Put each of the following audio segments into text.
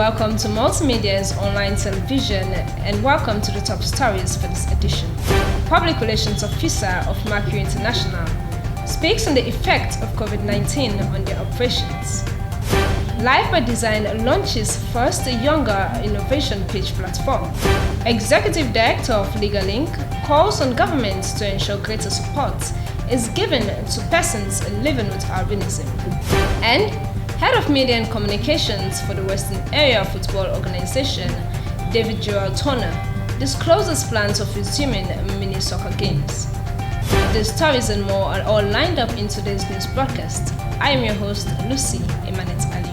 Welcome to Multimedia's online television and welcome to the top stories for this edition. Public Relations Officer of Mercury International speaks on the effect of COVID-19 on their operations. Life by Design launches first younger innovation pitch platform. Executive Director of LegalLink calls on governments to ensure greater support is given to persons living with albinism. And Head of Media and Communications for the Western Area Football Organization, David Joel Turner, discloses plans of resuming mini soccer games. These stories and more are all lined up in today's news broadcast. I am your host, Lucy Emanet Aliu.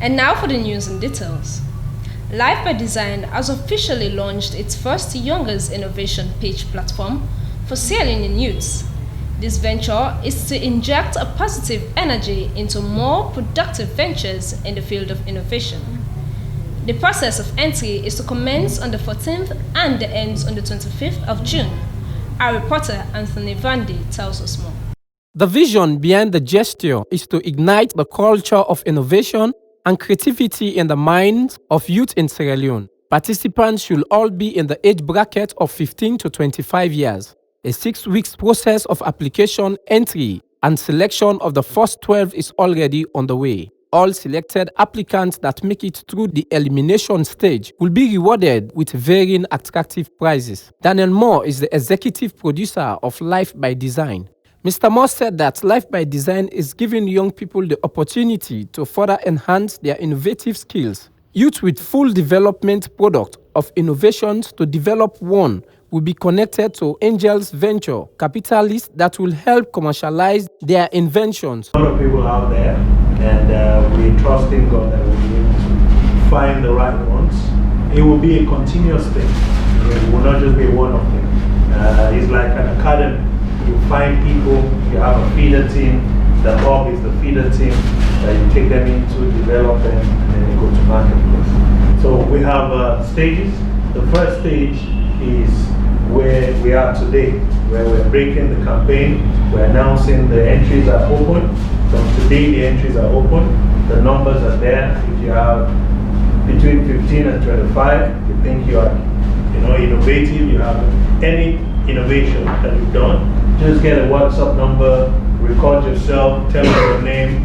And now for the news and details. Life by Design has officially launched its first youngest innovation pitch platform for Sierra Leone youths. This venture is to inject a positive energy into more productive ventures in the field of innovation. The process of entry is to commence on the 14th and ends on the 25th of June. Our reporter Anthony Vandy tells us more. The vision behind the gesture is to ignite the culture of innovation and creativity in the minds of youth in Sierra Leone. Participants should all be in the age bracket of 15 to 25 years. A 6-week process of application, entry, and selection of the first 12 is already on the way. All selected applicants that make it through the elimination stage will be rewarded with varying attractive prizes. Daniel Moore is the executive producer of Life by Design. Mr. Moore said that Life by Design is giving young people the opportunity to further enhance their innovative skills. Youth with full development product of innovations to develop one will be connected to Angels Venture capitalists that will help commercialize their inventions. A lot of people out there, and we trust in God that we'll be able to find the right ones. It will be a continuous thing. It will not just be one of them. It's like an academy. You find people, you have a feeder team, the hub is the feeder team that you take them into, develop them, and then they go to marketplace. So we have stages. The first stage is where we are today, where we're breaking the campaign, we're announcing the entries are open. From today the entries are open, the numbers are there. If you have between 15 and 25, you think you are innovative, you have any innovation that you've done, just get a WhatsApp number, record yourself, tell us your name,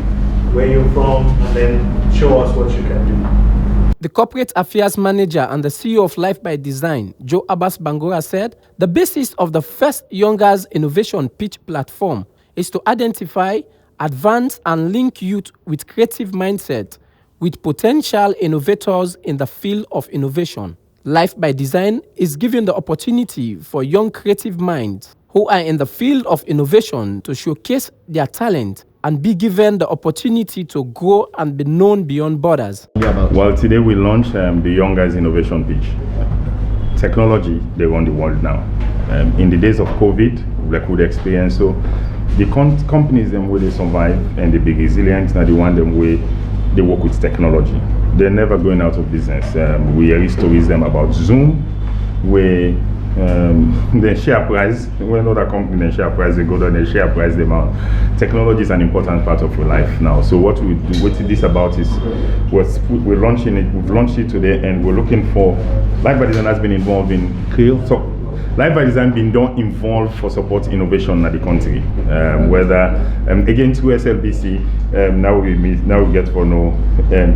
where you're from, and then show us what you can do. The Corporate Affairs Manager and the CEO of Life by Design, Joe Abbas Bangora, said the basis of the first Youngers Innovation Pitch platform is to identify, advance, and link youth with creative mindset with potential innovators in the field of innovation. Life by Design is giving the opportunity for young creative minds who are in the field of innovation to showcase their talent and be given the opportunity to grow and be known beyond borders. Well, today we launched the Youngers Innovation Pitch. Technology, they run the world now. In the days of COVID, we could experience, so the companies them where they survive and they be resilient, now they want them where they work with technology. They're never going out of business. We hear stories them about Zoom, where the share price, when another company the share price, they go down, the share price them out. Technology is an important part of your life now. So what this about is we're launching it. We've launched it today, and we're looking for Life by Design has been involved in Life by Design been involved for support innovation in the country. Whether again through SLBC, now we get to know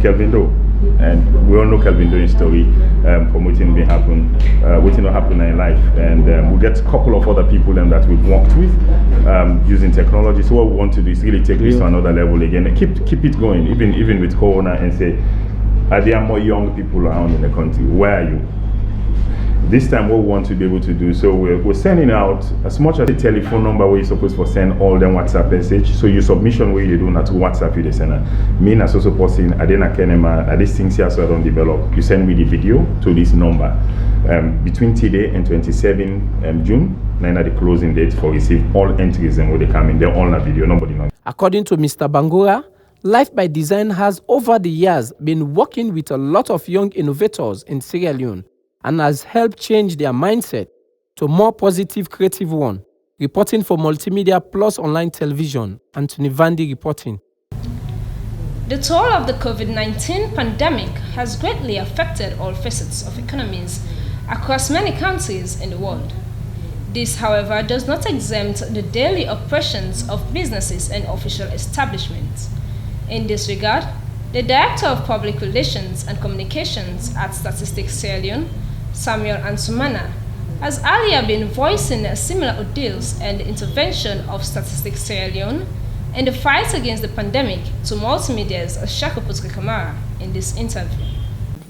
Kelvin Doe. And we all know Kelvin Doe's story from what will happen in life, and we get a couple of other people that we've worked with using technology. So what we want to do is really take this to another level again, and keep it going, even with Corona, and say, are there more young people around in the country? Where are you? This time what we want to be able to do, so we're sending out as much as a telephone number where you're supposed to send all them WhatsApp message. So your submission where you do not to WhatsApp you the sender. Me as also posting Adena Kenema, at these things here so I don't develop. You send me the video to this number. Between today and 27 June, 9 at the closing date for receive all entries and when they come in, they're all on video, nobody knows. According to Mr. Bangora, Life by Design has over the years been working with a lot of young innovators in Sierra Leone and has helped change their mindset to a more positive, creative one. Reporting for Multimedia Plus Online Television, Anthony Vandy reporting. The toll of the COVID-19 pandemic has greatly affected all facets of economies across many countries in the world. This, however, does not exempt the daily operations of businesses and official establishments. In this regard, the Director of Public Relations and Communications at Statistics Sierra Leone, Samuel Ansumana, has earlier been voicing similar ordeals and the intervention of Statistics Sierra Leone in the fight against the pandemic to Multimedia's Shako Kamara in this interview.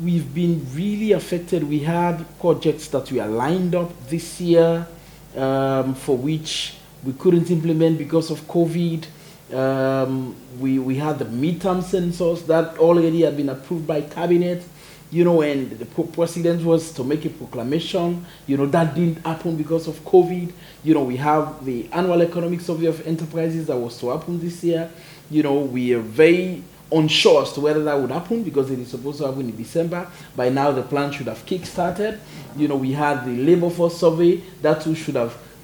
We've been really affected. We had projects that we are lined up this year for which we couldn't implement because of COVID. We had the midterm census that already had been approved by cabinet, and the president was to make a proclamation, that didn't happen because of COVID. We have the annual economic survey of enterprises that was to happen this year. We are very unsure as to whether that would happen because it is supposed to happen in December. By now, the plan should have kick-started. We had the labor force survey, that too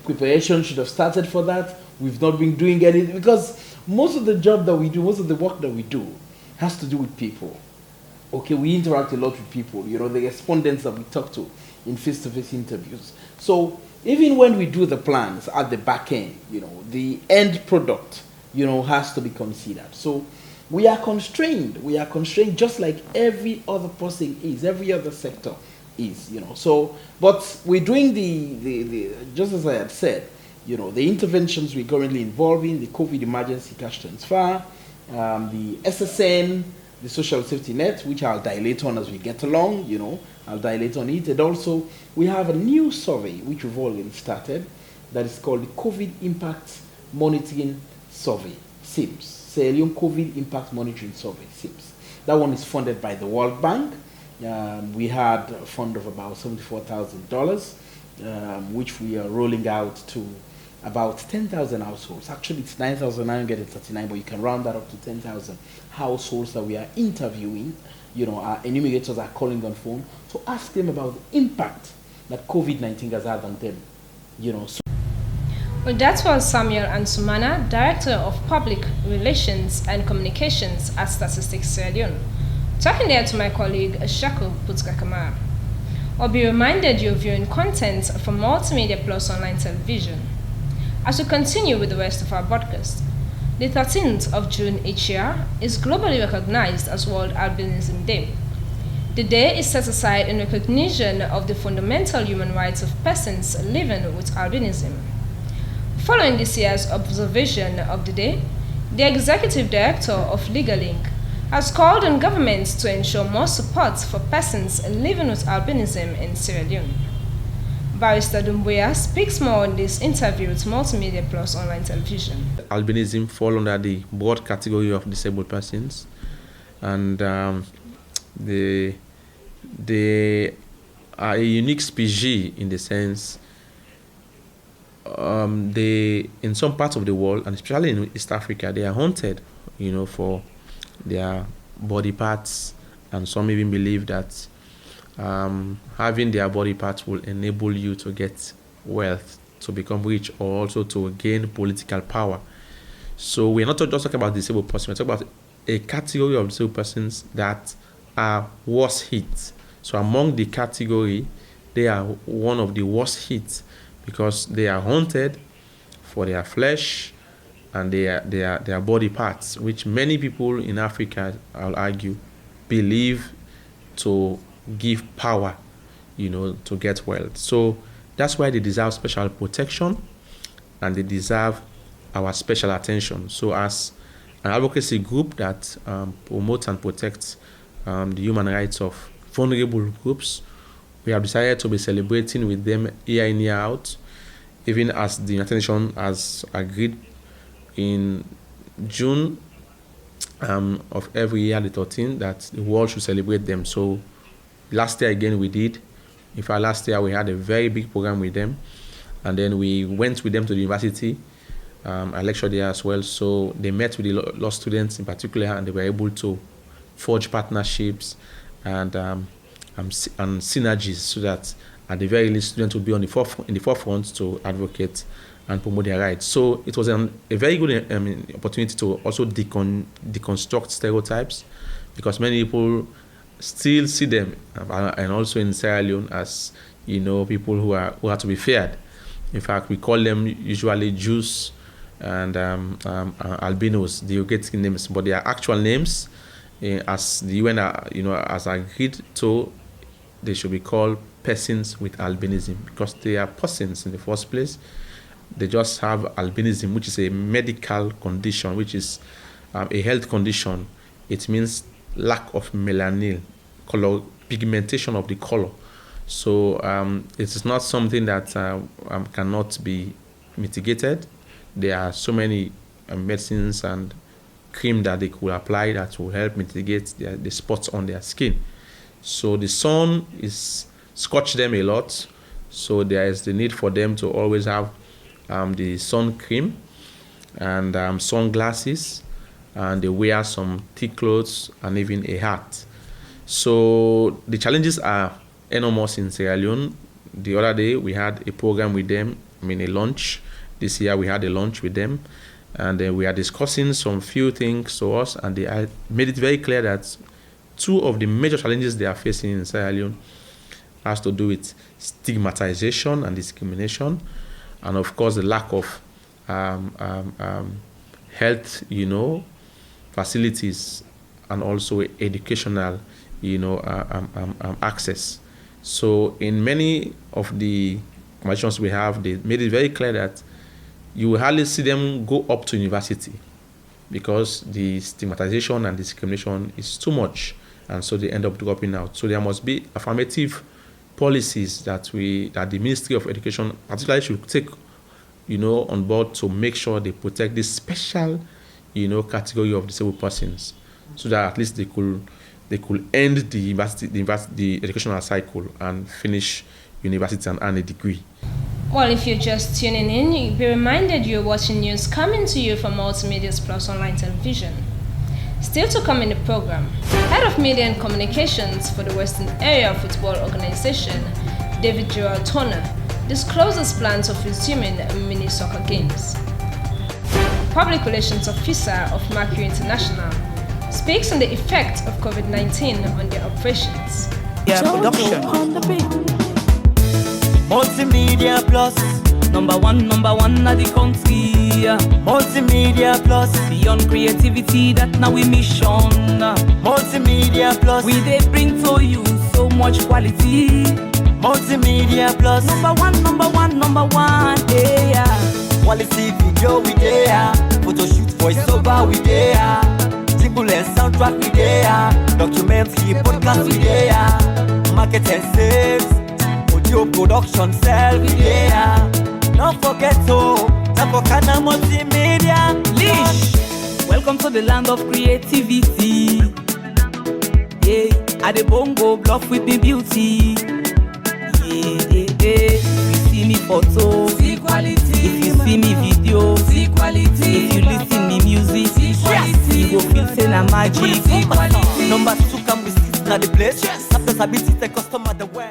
preparation should have started for that. We've not been doing anything because most of the job that we do, most of the work that we do has to do with people. Okay, we interact a lot with people, the respondents that we talk to in face-to-face interviews. So even when we do the plans at the back end, the end product, has to be considered. So we are constrained. We are constrained just like every other person is, every other sector is, So, but we're doing the just as I had said, the interventions we're currently involved in, the COVID emergency cash transfer, the SSN, the social safety net, which I'll dilate on as we get along, I'll dilate on it. And also, we have a new survey, which we've already started, that is called the COVID Impact Monitoring Survey, SIMS, Sierra Leone COVID Impact Monitoring Survey, SIMS. That one is funded by the World Bank. We had a fund of about $74,000, which we are rolling out to about 10,000 households. Actually, it's 9,939, but you can round that up to 10,000 households that we are interviewing. Our enumerators are calling on phone to ask them about the impact that COVID-19 has had on them. Well, that was Samuel Ansumana, Director of Public Relations and Communications at Statistics Sierra Leone, talking there to my colleague Shako Kamara. I'll be reminded you're viewing content from Multimedia Plus Online Television. As we continue with the rest of our broadcast, the 13th of June each year is globally recognized as World Albinism Day. The day is set aside in recognition of the fundamental human rights of persons living with albinism. Following this year's observation of the day, the Executive Director of LegalLink has called on governments to ensure more support for persons living with albinism in Sierra Leone. Barrister Dumbuya speaks more on this interview with Multimedia Plus Online Television. Albinism fall under the broad category of disabled persons, and they are a unique species in the sense they, in some parts of the world, and especially in East Africa, they are haunted, for their body parts, and some even believe that having their body parts will enable you to get wealth, to become rich, or also to gain political power. So we're not just talking about disabled persons, we're talking about a category of disabled persons that are worse hit. So among the category, they are one of the worst hit because they are haunted for their flesh and their body parts, which many people in Africa, I'll argue, believe to give power, to get wealth. So that's why they deserve special protection and they deserve our special attention. So as an advocacy group that promotes and protects the human rights of vulnerable groups, we have decided to be celebrating with them year in, year out, even as the United Nations has agreed in June of every year, the 13th, that the world should celebrate them. So last year again we did. In fact, last year we had a very big program with them, and then we went with them to the university I lectured there as well. So they met with the law students in particular, and they were able to forge partnerships and synergies, so that at the very least, students would be in the forefront to advocate and promote their rights. So it was a very good opportunity to also deconstruct stereotypes, because many people still see them, and also in Sierra Leone, as people who are to be feared. In fact, we call them usually Jews and albinos, the derogatory names, but their actual names, as the UN has agreed to, they should be called persons with albinism, because they are persons in the first place. They just have albinism, which is a medical condition, which is a health condition. It means lack of melanin, color, pigmentation of the color. So it is not something that cannot be mitigated. There are so many medicines and cream that they could apply that will help mitigate the spots on their skin. So the sun is scorch them a lot. So there is the need for them to always have the sun cream and sunglasses, and they wear some thick clothes and even a hat. So the challenges are enormous in Sierra Leone. The other day we had a program with them, a lunch. This year we had a lunch with them, and we are discussing some few things to us, and they made it very clear that two of the major challenges they are facing in Sierra Leone has to do with stigmatization and discrimination, and of course the lack of health, facilities, and also educational, access. So in many of the conversations we have, they made it very clear that you will hardly see them go up to university, because the stigmatization and discrimination is too much, and so they end up dropping out. So there must be affirmative policies that the Ministry of Education particularly should take, on board, to make sure they protect this special, category of disabled persons, so that at least they could end the educational cycle and finish university and earn a degree. Well, if you're just tuning in, you'll be reminded you're watching news coming to you from Multimedia Plus Online Television. Still to come in the program, Head of Media and Communications for the Western Area Football Organization, David Gerald Turner, discloses plans of resuming mini soccer games. Public Relations Officer of Mercury International speaks on the effect of COVID-19 on their operations. Yeah, production. Multimedia Plus, number one at the country. Multimedia Plus, beyond creativity, that now we mission. Multimedia Plus, we they bring to you so much quality. Multimedia Plus, number one, yeah. Quality video we there, photo shoot, voice over we there, jingle and soundtrack we there, documentary, podcast we there, market and sales, audio production, sell we there. Don't forget to Tapokana Multimedia Leash. Welcome to the land of creativity. Yeah, at the bongo bluff with the beauty. Yeah. You see me photo, see quality. If you see me video, see quality. If you listen me music, see quality. You go feel say na magic. See quality. Number 2 come with sit na the place. Yes. After sabiti the customer the way.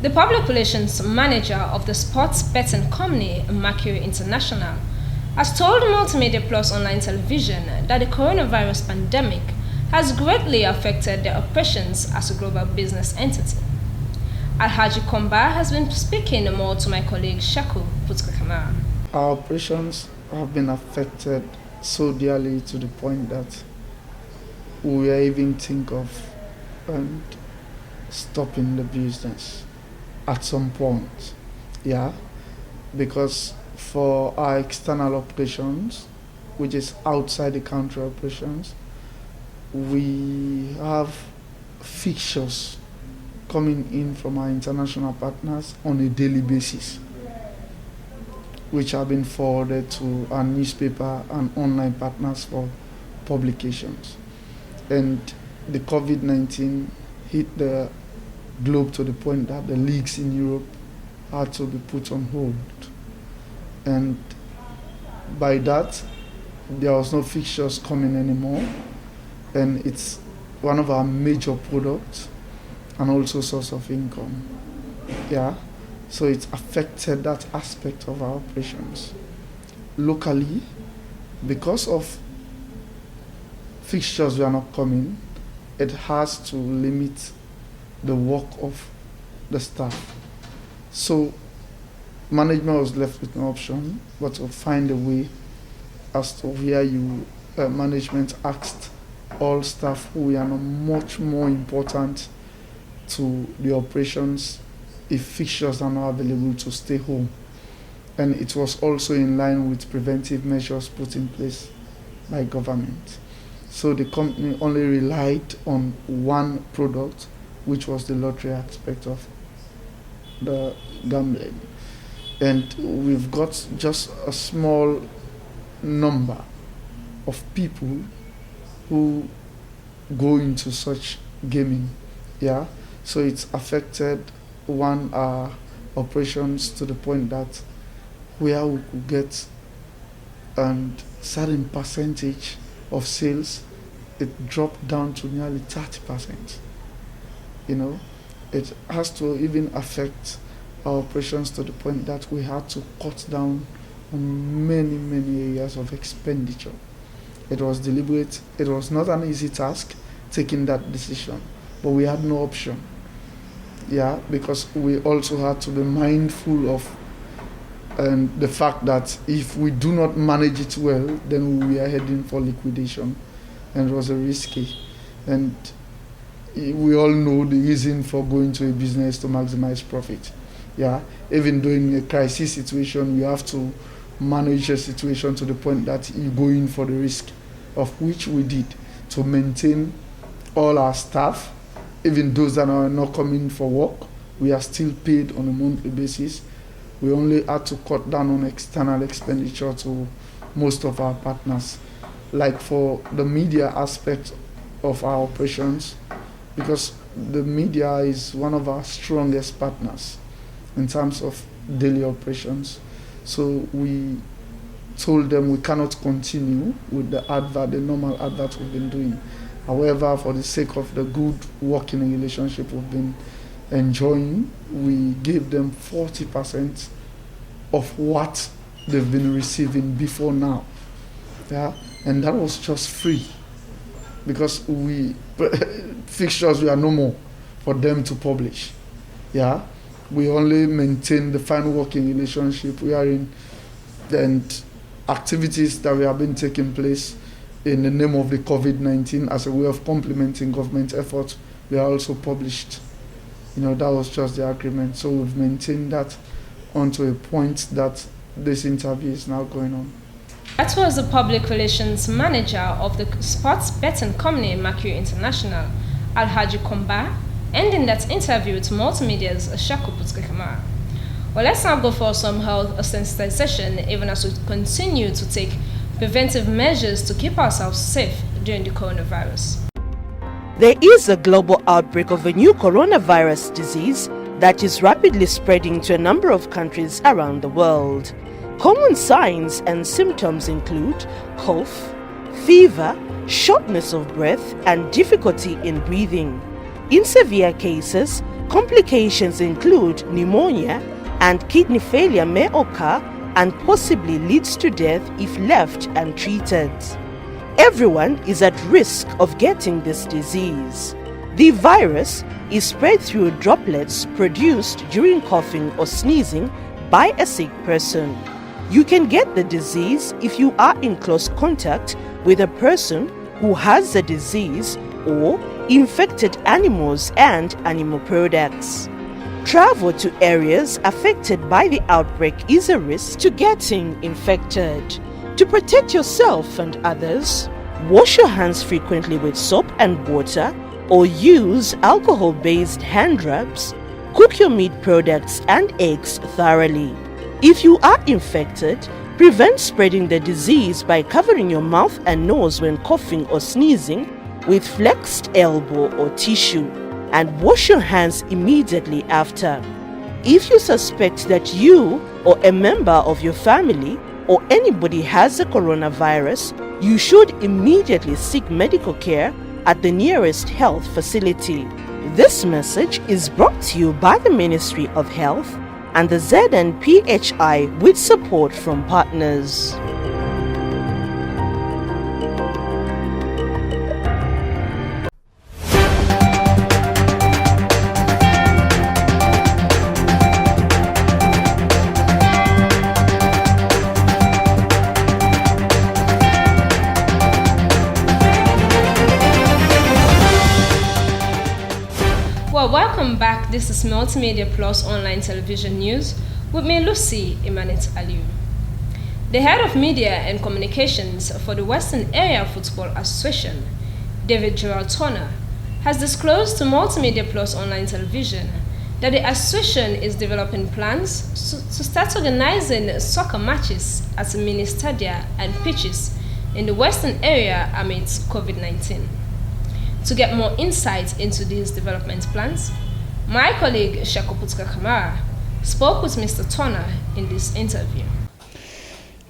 The Public Relations Manager of the sports betting company, Mercury International, has told Multimedia Plus Online Television that the coronavirus pandemic has greatly affected their operations as a global business entity. Alhaji Komba has been speaking more to my colleague Shaku Putkakamara. Our operations have been affected so dearly to the point that we are even think of stopping the business at some point, because for our external operations, which is outside the country operations, we have fixtures coming in from our international partners on a daily basis, which have been forwarded to our newspaper and online partners for publications. And the COVID-19 hit the globe to the point that the leagues in Europe had to be put on hold. And by that, there was no fixtures coming anymore. And it's one of our major products and also source of income. Yeah. So it's affected that aspect of our operations. Locally, because of fixtures were not coming, it has to limit the work of the staff. So management was left with no option but to find a way as to where management asked all staff who are not much more important to the operations if fixtures are not available to stay home. And it was also in line with preventive measures put in place by government. So the company only relied on one product, which was the lottery aspect of the gambling. And we've got just a small number of people who go into such gaming. Yeah, so it's affected our operations to the point that where we could get a certain percentage of sales, it dropped down to nearly 30%. You know, it has to even affect our operations to the point that we had to cut down on many areas of expenditure. It was deliberate. It was not an easy task taking that decision, but we had no option. Yeah, because we also had to be mindful of the fact that if we do not manage it well, then we are heading for liquidation, and it was a risky. And we all know the reason for going to a business to maximize profit. Yeah, even during a crisis situation, you have to manage a situation to the point that you go in for the risk, of which we did, to maintain all our staff. Even those that are not coming for work, we are still paid on a monthly basis. We only had to cut down on external expenditure to most of our partners. Like for the media aspect of our operations, because the media is one of our strongest partners in terms of daily operations. So we told them we cannot continue with the normal advert we've been doing. However, for the sake of the good working relationship we've been enjoying, we gave them 40% of what they've been receiving before now. Yeah, and that was just free because fixtures were no more for them to publish. Yeah, we only maintain the fine working relationship we are in, and activities that we have been taking place in the name of the COVID-19 as a way of complementing government efforts, we are also published. You know, that was just the agreement. So we've maintained that onto a point that this interview is now going on. That was the public relations manager of the sports betting company Mercury International, Alhaji Komba, ending that interview with Multimedia's Ashako Putkekama. Well, let's now go for some health sensitization, even as we continue to take preventive measures to keep ourselves safe during the coronavirus. There is a global outbreak of a new coronavirus disease that is rapidly spreading to a number of countries around the world. Common signs and symptoms include cough, fever, shortness of breath, and difficulty in breathing. In severe cases, complications include pneumonia, and kidney failure may occur and possibly leads to death if left untreated. Everyone is at risk of getting this disease. The virus is spread through droplets produced during coughing or sneezing by a sick person. You can get the disease if you are in close contact with a person who has the disease or infected animals and animal products. Travel to areas affected by the outbreak is a risk to getting infected. To protect yourself and others, wash your hands frequently with soap and water or use alcohol-based hand rubs. Cook your meat products and eggs thoroughly. If you are infected, prevent spreading the disease by covering your mouth and nose when coughing or sneezing with flexed elbow or tissue, and wash your hands immediately after. If you suspect that you or a member of your family or anybody has the coronavirus, you should immediately seek medical care at the nearest health facility. This message is brought to you by the Ministry of Health and the ZNPHI with support from partners. Well, welcome back. This is Multimedia Plus Online Television News with me, Lucy Imanet Aliu. The head of media and communications for the Western Area Football Association, David Gerald Turner, has disclosed to Multimedia Plus Online Television that the association is developing plans to start organizing soccer matches at mini stadia and pitches in the Western area amidst COVID-19. To get more insight into these development plans, my colleague Shakoputka Kamara spoke with Mr. Turner in this interview.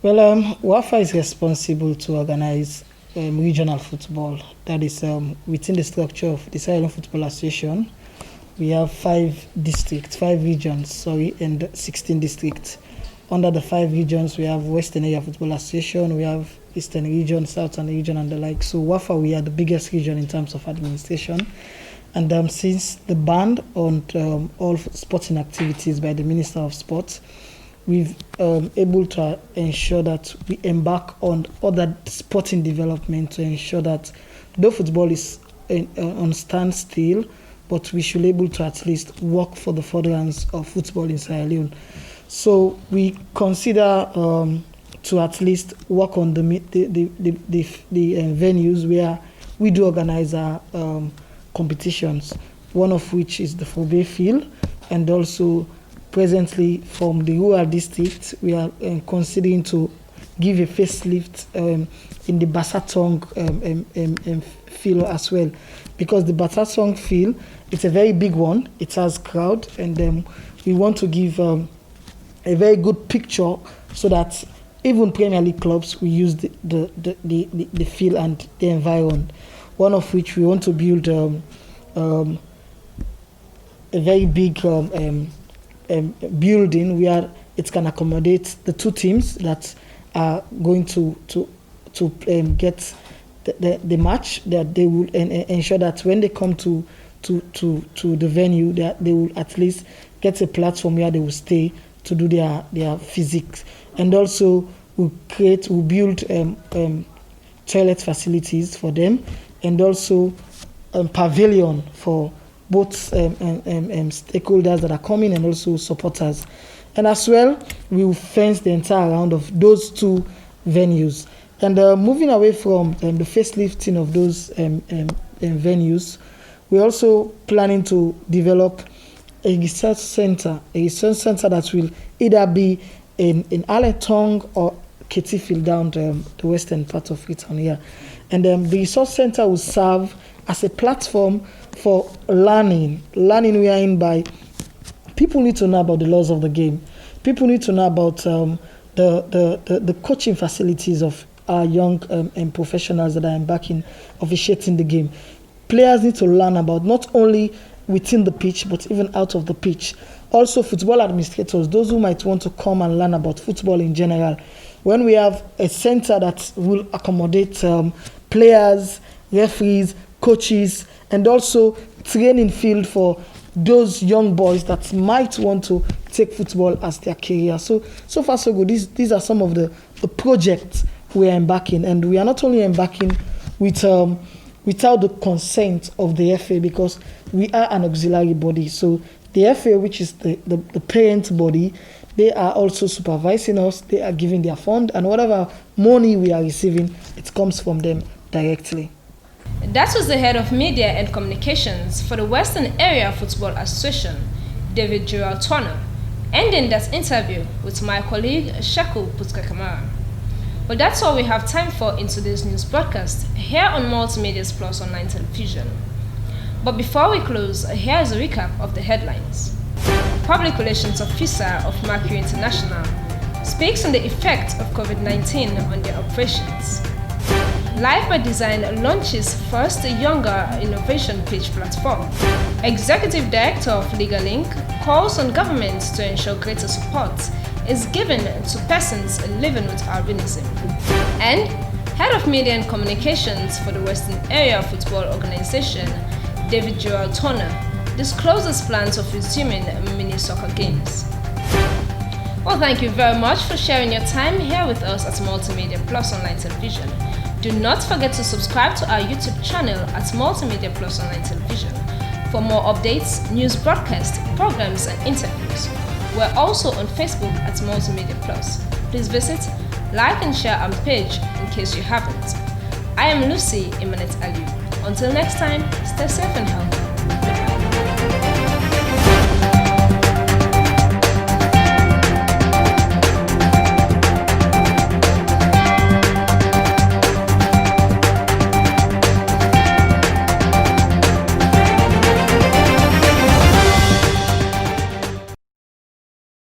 Well, WAFA is responsible to organize regional football. That is within the structure of the Sierra Leone Football Association. We have 5 regions, and 16 districts. Under the 5 regions, we have Western Area Football Association, we have Eastern Region, Southern Region, and the like. So WAFA, we are the biggest region in terms of administration. And since the ban on all sporting activities by the Minister of Sports, we've able to ensure that we embark on other sporting development to ensure that though football is on standstill, but we should be able to at least work for the furtherance of football in Sierra Leone. So we consider to at least work on the venues where we do organize our competitions, one of which is the Fobe Field, and also presently from the rural district, we are considering to give a facelift in the Basatong field as well, because the Basatong field, it's a very big one, it has crowd, and we want to give a very good picture so that even Premier League clubs will use the field and the environment. One of which we want to build a very big building where it can accommodate the 2 teams that are going to get the match, that they will ensure that when they come to the venue, that they will at least get a platform where they will stay to do their physics. And also we'll build toilet facilities for them, and also pavilion for both stakeholders that are coming and also supporters. And as well, we will fence the entire round of those 2 venues. And moving away from the facelifting of those venues, we're also planning to develop a research center that will either be in Aletong or Ketifil down the western part of Freetown here. And the resource center will serve as a platform for learning whereby people need to know about the laws of the game. People need to know about the coaching facilities of our young professionals that are embarking, officiating the game. Players need to learn about not only within the pitch, but even out of the pitch. Also, football administrators, those who might want to come and learn about football in general. When we have a center that will accommodate players, referees, coaches, and also training field for those young boys that might want to take football as their career. So far so good. These are some of the projects we are embarking, and we are not only embarking without the consent of the FA, because we are an auxiliary body. So the FA, which is the parent body, they are also supervising us, they are giving their fund, and whatever money we are receiving, it comes from them directly. That was the head of media and communications for the Western Area Football Association, David Gerald Turner, ending that interview with my colleague Sheku Putka-Kamara. But that's all we have time for in today's news broadcast here on Multimedia Plus Online Television. But before we close, here is a recap of the headlines. Public Relations Officer of Mercury International speaks on the effect of COVID-19 on their operations. Life by Design launches first younger innovation pitch platform. Executive Director of LegalLink calls on governments to ensure greater support is given to persons living with albinism. And Head of Media and Communications for the Western Area Football Organization, David Joel Turner, discloses plans of resuming mini soccer games. Well, thank you very much for sharing your time here with us at Multimedia Plus Online Television. Do not forget to subscribe to our YouTube channel at Multimedia Plus Online Television for more updates, news broadcasts, programs and interviews. We're also on Facebook at Multimedia Plus. Please visit, like and share our page in case you haven't. I am Lucy Imanet Ali. Until next time, stay safe and healthy.